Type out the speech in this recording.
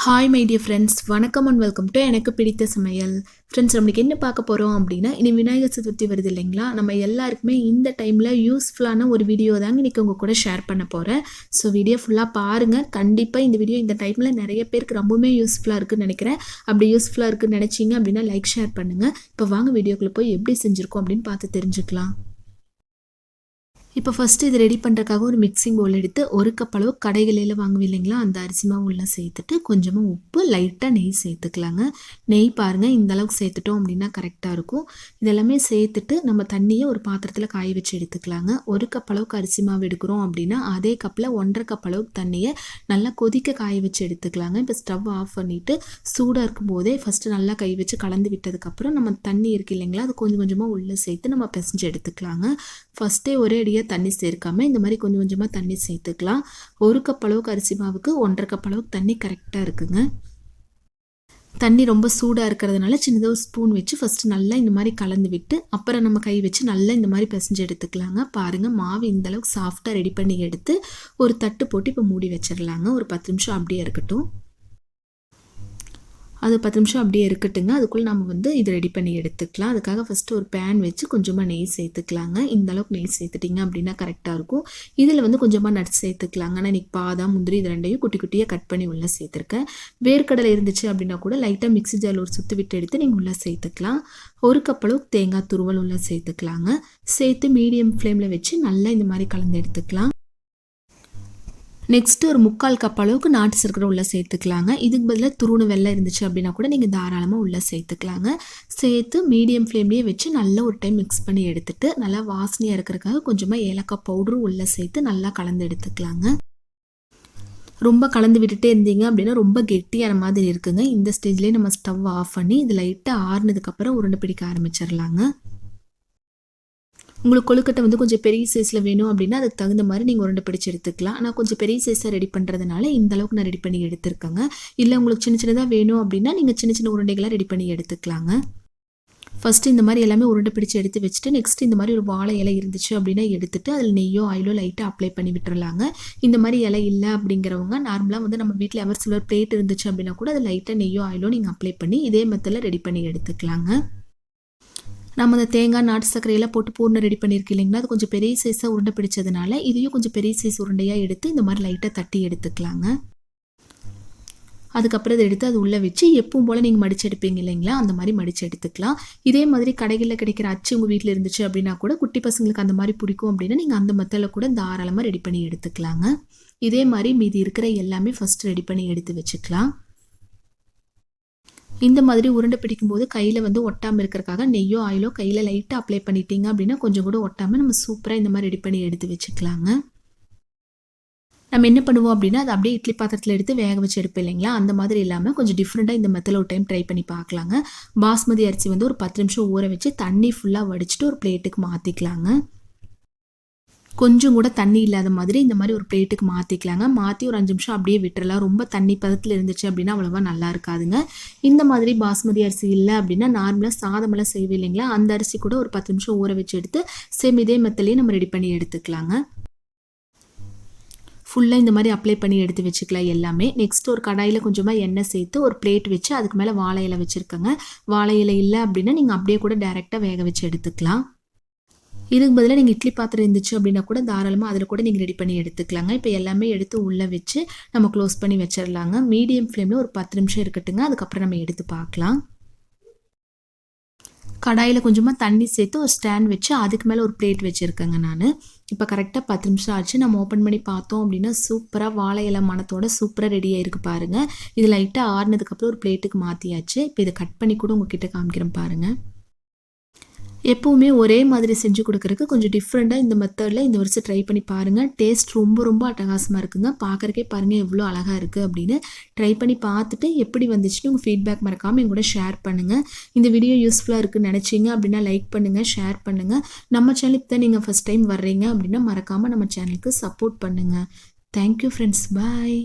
Hi my dear friends, வணக்கம் and welcome to எனக்கு பிடித்த சமையல். ஃப்ரெண்ட்ஸ், நம்மளுக்கு என்ன பார்க்க போகிறோம் அப்படின்னா, இனி விநாயகர் சதுர்த்தி வருது இல்லைங்களா? நம்ம எல்லாருக்குமே இந்த டைமில் யூஸ்ஃபுல்லான ஒரு வீடியோ தாங்க இன்றைக்கி உங்கள் கூட ஷேர் பண்ண போகிறேன். ஸோ வீடியோ ஃபுல்லாக பாருங்கள். கண்டிப்பாக இந்த வீடியோ இந்த டைமில் நிறைய பேருக்கு ரொம்பவுமே யூஸ்ஃபுல்லாக இருக்குதுன்னு நினைக்கிறேன். அப்படி யூஸ்ஃபுல்லாக இருக்குதுன்னு நினச்சிங்க அப்படின்னா லைக் ஷேர் பண்ணுங்கள். இப்போ வாங்க வீடியோக்குள்ளே போய் எப்படி செஞ்சுருக்கோம் அப்படின்னு பார்த்து தெரிஞ்சுக்கலாம். இப்போ ஃபஸ்ட்டு இது ரெடி பண்ணுறதுக்காக ஒரு மிக்சிங் பவுல் எடுத்து ஒரு கப் அளவு கடைகளில் வாங்குவோம் இல்லைங்களா, அந்த அரிசி மாவு உள்ளே சேர்த்துட்டு கொஞ்சமாக உப்பு, லைட்டாக நெய் சேர்த்துக்கலாங்க. நெய் பாருங்கள், இந்த அளவுக்கு சேர்த்துட்டோம் அப்படின்னா கரெக்டாக இருக்கும். இதெல்லாமே சேர்த்துட்டு நம்ம தண்ணியை ஒரு பாத்திரத்தில் காய வச்சு எடுத்துக்கலாங்க. ஒரு கப் அளவுக்கு அரிசி மாவு எடுக்கிறோம் அப்படின்னா அதே கப்பில் 1.5 கப் அளவுக்கு தண்ணியை நல்லா கொதிக்க காய வச்சு எடுத்துக்கலாங்க. இப்போ ஸ்டவ் ஆஃப் பண்ணிவிட்டு சூடாக இருக்கும் போதே ஃபஸ்ட்டு நல்லா கை வச்சு கலந்து விட்டதுக்கப்புறம் நம்ம தண்ணி இருக்குது இல்லைங்களா, அது கொஞ்சம் கொஞ்சமாக உள்ளே சேர்த்து நம்ம பிசைஞ்சு எடுத்துக்கலாங்க. ஃபஸ்ட்டே ஒரே அடியாக தண்ணி சேர்க்காமல் இந்த மாதிரி கொஞ்சம் கொஞ்சமாக தண்ணி சேர்த்துக்கலாம். ஒரு கப் அளவுக்கு அரிசி மாவுக்கு 1.5 கப் அளவுக்கு தண்ணி கரெக்டாக இருக்குங்க. தண்ணி ரொம்ப சூடாக இருக்கிறதுனால சின்னதாக ஒரு ஸ்பூன் வச்சு ஃபஸ்ட்டு நல்லா இந்த மாதிரி கலந்து விட்டு அப்புறம் நம்ம கை வச்சு நல்லா இந்த மாதிரி பிசைஞ்சு எடுத்துக்கலாங்க. பாருங்கள், மாவு இந்தளவுக்கு சாஃப்டாக ரெடி பண்ணி எடுத்து ஒரு தட்டு போட்டு இப்போ மூடி வச்சிடலாங்க. ஒரு 10 நிமிஷம் அப்படியே இருக்கட்டும். அது 10 நிமிஷம் அப்படியே இருக்கட்டுங்க. அதுக்குள்ளே நம்ம இது ரெடி பண்ணி எடுத்துக்கலாம். அதுக்காக ஃபஸ்ட்டு ஒரு பேன் வச்சு கொஞ்சமாக நெய் சேர்த்துக்கலாங்க. இந்த அளவுக்கு நெய் சேர்த்துட்டிங்க அப்படின்னா கரெக்டாக இருக்கும். இதில் கொஞ்சமாக நட்ஸ் சேர்த்துக்கலாங்க. ஆனால் இன்றைக்கி பாதாம், முந்திரி இது ரெண்டையும் குட்டி குட்டியாக கட் பண்ணி உள்ளே சேர்த்துருக்கேன். வேர்க்கடலை இருந்துச்சு அப்படின்னா கூட லைட்டாக மிக்ஸி ஜாரில் ஒரு சுற்று விட்டு எடுத்து நீங்கள் உள்ளே சேர்த்துக்கலாம். ஒரு கப் அளவுக்கு தேங்காய் துருவல் உள்ளே சேர்த்துக்கலாங்க. சேர்த்து மீடியம் ஃப்ளேமில் வச்சு நல்லா இந்த மாதிரி கலந்து எடுத்துக்கலாம். நெக்ஸ்ட்டு ஒரு 3/4 கப் அளவுக்கு நாட்டு சர்க்கரை உள்ளே சேர்த்துக்கலாங்க. இதுக்கு பதிலாக துருணு வெள்ளை இருந்துச்சு அப்படின்னா கூட நீங்கள் தாராளமாக உள்ளே சேர்த்துக்கலாங்க. சேர்த்து மீடியம் ஃப்ளேம்லேயே வச்சு நல்லா ஒரு டைம் மிக்ஸ் பண்ணி எடுத்துகிட்டு நல்லா வாசனையாக இருக்கிறதுக்காக கொஞ்சமாக ஏலக்காய் பவுடரும் உள்ளே சேர்த்து நல்லா கலந்து எடுத்துக்கலாங்க. ரொம்ப கலந்து விட்டுட்டே இருந்தீங்க அப்படின்னா ரொம்ப கெட்டியான மாதிரி இருக்குங்க. இந்த ஸ்டேஜ்லேயே நம்ம ஸ்டவ் ஆஃப் பண்ணி இது லைட்டாக ஆறுனதுக்கப்புறம் உருண்டை பிடிக்க ஆரம்பிச்சிடலாங்க. உங்களுக்கு கொழுக்கட்டை கொஞ்சம் பெரிய சைஸில் வேணும் அப்படின்னா அதுக்கு தகுந்த மாதிரி நீங்கள் உருண்டை பிடிச்சி எடுத்துக்கலாம். ஆனால் கொஞ்சம் பெரிய சைஸாக ரெடி பண்ணுறதுனால இந்த அளவுக்கு நான் ரெடி பண்ணி எடுத்துருக்கேங்க. இல்லை உங்களுக்கு சின்ன சின்னதாக வேணும் அப்படின்னா நீங்கள் சின்ன சின்ன உருண்டைகளாக ரெடி பண்ணி எடுத்துக்கலாங்க. ஃபஸ்ட்டு இந்த மாதிரி எல்லாமே உருண்டை பிடிச்சி எடுத்து வச்சுட்டு நெக்ஸ்ட் இந்த மாதிரி ஒரு வாழை இலை இருந்துச்சு அப்படின்னா எடுத்துகிட்டு அதில் நெய்யோ ஆயிலோ லைட்டாக அப்ளை பண்ணி விட்டுறலாங்க. இந்த மாதிரி இலை இல்லை அப்படிங்கிறவங்க நார்மலாக நம்ம வீட்டில் எவர் சில்வர் பிளேட் இருந்துச்சு அப்படின்னா கூட அது லைட்டாக நெய்யோ ஆயிலோ நீங்கள் அப்ளை பண்ணி இதே மெத்தடில் ரெடி பண்ணி எடுத்துக்கலாங்க. நம்ம அந்த தேங்காய், நாட்டு சர்க்கரையெல்லாம் போட்டு பூர்ணம் ரெடி பண்ணியிருக்கு இல்லைங்களா, அது கொஞ்சம் பெரிய சைஸாக உருண்டை பிடிச்சதுனால இதையும் கொஞ்சம் பெரிய சைஸ் உருண்டையாக எடுத்து இந்த மாதிரி லைட்டாக தட்டி எடுத்துக்கலாங்க. அதுக்கப்புறம் இதை எடுத்து அது உள்ளே வச்சு எப்பவும் போல் நீங்கள் மடிச்சு எடுப்பீங்க இல்லைங்களா, அந்த மாதிரி மடித்து எடுத்துக்கலாம். இதே மாதிரி கடைகளில் கிடைக்கிற அச்சு உங்கள் வீட்டில் இருந்துச்சு அப்படின்னா கூட குட்டி பசங்களுக்கு அந்த மாதிரி பிடிக்கும் அப்படின்னா நீங்கள் அந்த மெத்தடில் கூட தாராளமாக ரெடி பண்ணி எடுத்துக்கலாங்க. இதே மாதிரி மீதி இருக்கிற எல்லாமே ஃபஸ்ட்டு ரெடி பண்ணி எடுத்து வச்சுக்கலாம். இந்த மாதிரி உருண்டை பிடிக்கும்போது கையில் ஒட்டாமல் இருக்கிறதுக்காக நெய்யோ ஆயிலோ கையில் லைட்டாக அப்ளை பண்ணிட்டீங்க அப்படின்னா கொஞ்சம் கூட ஒட்டாமல் நம்ம சூப்பராக இந்த மாதிரி ரெடி பண்ணி எடுத்து வச்சுக்கலாங்க. நம்ம என்ன பண்ணுவோம் அப்படின்னா அது அப்படியே இட்லி பாத்திரத்தில் எடுத்து வேக வச்சு எடுப்போம் இல்லைங்களா, அந்த மாதிரி இல்லாமல் கொஞ்சம் டிஃப்ரெண்ட்டாக இந்த மெத்தடில் ஒரு டைம் ட்ரை பண்ணி பார்க்கலாங்க. பாஸ்மதி அரிசி ஒரு 10 நிமிஷம் ஊற வச்சு தண்ணி ஃபுல்லாக வடிச்சிட்டு ஒரு பிளேட்டுக்கு மாற்றிக்கலாங்க. கொஞ்சம் கூட தண்ணி இல்லாத மாதிரி இந்த மாதிரி ஒரு பிளேட்டுக்கு மாற்றிக்கலாங்க. மாற்றி ஒரு 5 நிமிஷம் அப்படியே விட்டுறலாம். ரொம்ப தண்ணி பதத்தில் இருந்துச்சு அப்படின்னா அவ்வளோவா நல்லா இருக்காதுங்க. இந்த மாதிரி பாஸ்மதி அரிசி இல்லை அப்படின்னா நார்மலாக சாதமெல்லாம் செய்வோம் இல்லைங்களா, அந்த அரிசி கூட ஒரு 10 நிமிஷம் ஊற வச்சு எடுத்து சேம் இதே மெத்தட்லேயே நம்ம ரெடி பண்ணி எடுத்துக்கலாங்க. ஃபுல்லாக இந்த மாதிரி அப்ளை பண்ணி எடுத்து வச்சுக்கலாம் எல்லாமே. நெக்ஸ்ட் ஒரு கடாயில் கொஞ்சமாக எண்ணெய் சேர்த்து ஒரு பிளேட் வச்சு அதுக்கு மேலே வாழை இலை வச்சுருக்கேங்க. வாழை இலை இல்லை அப்படின்னா நீங்கள் அப்படியே கூட டைரெக்டாக வேக வச்சு எடுத்துக்கலாம். இதுக்கு பதிலாக நீங்கள் இட்லி பாத்திரம் இருந்துச்சு அப்படின்னா கூட தாராளமாக அதில் கூட நீங்கள் ரெடி பண்ணி எடுத்துக்கலாங்க. இப்போ எல்லாமே எடுத்து உள்ளே வச்சு நம்ம க்ளோஸ் பண்ணி வச்சிடலாங்க. மீடியம் ஃப்ளேமில் ஒரு 10 நிமிஷம் இருக்கட்டுங்க. அதுக்கப்புறம் நம்ம எடுத்து பார்க்கலாம். கடாயில் கொஞ்சமாக தண்ணி சேர்த்து ஒரு ஸ்டாண்ட் வச்சு அதுக்கு மேலே ஒரு பிளேட் வச்சுருக்கேங்க நான். இப்போ கரெக்டாக 10 நிமிஷம் ஆச்சு. நம்ம ஓப்பன் பண்ணி பார்த்தோம் அப்படின்னா சூப்பராக வாழை இலை மணத்தோட சூப்பராக ரெடியாக இருக்குது பாருங்கள். இது லைட்டாக ஆறுனதுக்கப்புறம் ஒரு பிளேட்டுக்கு மாற்றியாச்சு. இப்போ இதை கட் பண்ணி கூட உங்ககிட்ட காமிக்கிறேன் பாருங்கள். எப்போவுமே ஒரே மாதிரி செஞ்சு கொடுக்குறதுக்கு கொஞ்சம் டிஃப்ரெண்ட்டாக இந்த மெத்தடில் இந்த வருஷம் ட்ரை பண்ணி பாருங்கள். டேஸ்ட் ரொம்ப ரொம்ப அட்டகாசமாக இருக்குங்க. பார்க்குறக்கே பாருங்கள் எவ்வளோ அழகாக இருக்குது அப்படின்னு. ட்ரை பண்ணி பார்த்துட்டு எப்படி வந்துச்சுன்னு உங்கள் ஃபீட்பேக் மறக்காமல் என் கூட ஷேர் பண்ணுங்கள். இந்த வீடியோ யூஸ்ஃபுல்லாக இருக்குன்னு நினச்சிங்க அப்படின்னா லைக் பண்ணுங்கள், ஷேர் பண்ணுங்கள். நம்ம சேனலுக்கு தான் நீங்கள் ஃபஸ்ட் டைம் வர்றீங்க அப்படின்னா மறக்காமல் நம்ம சேனலுக்கு சப்போர்ட் பண்ணுங்கள். தேங்க்யூ ஃப்ரெண்ட்ஸ், பாய்.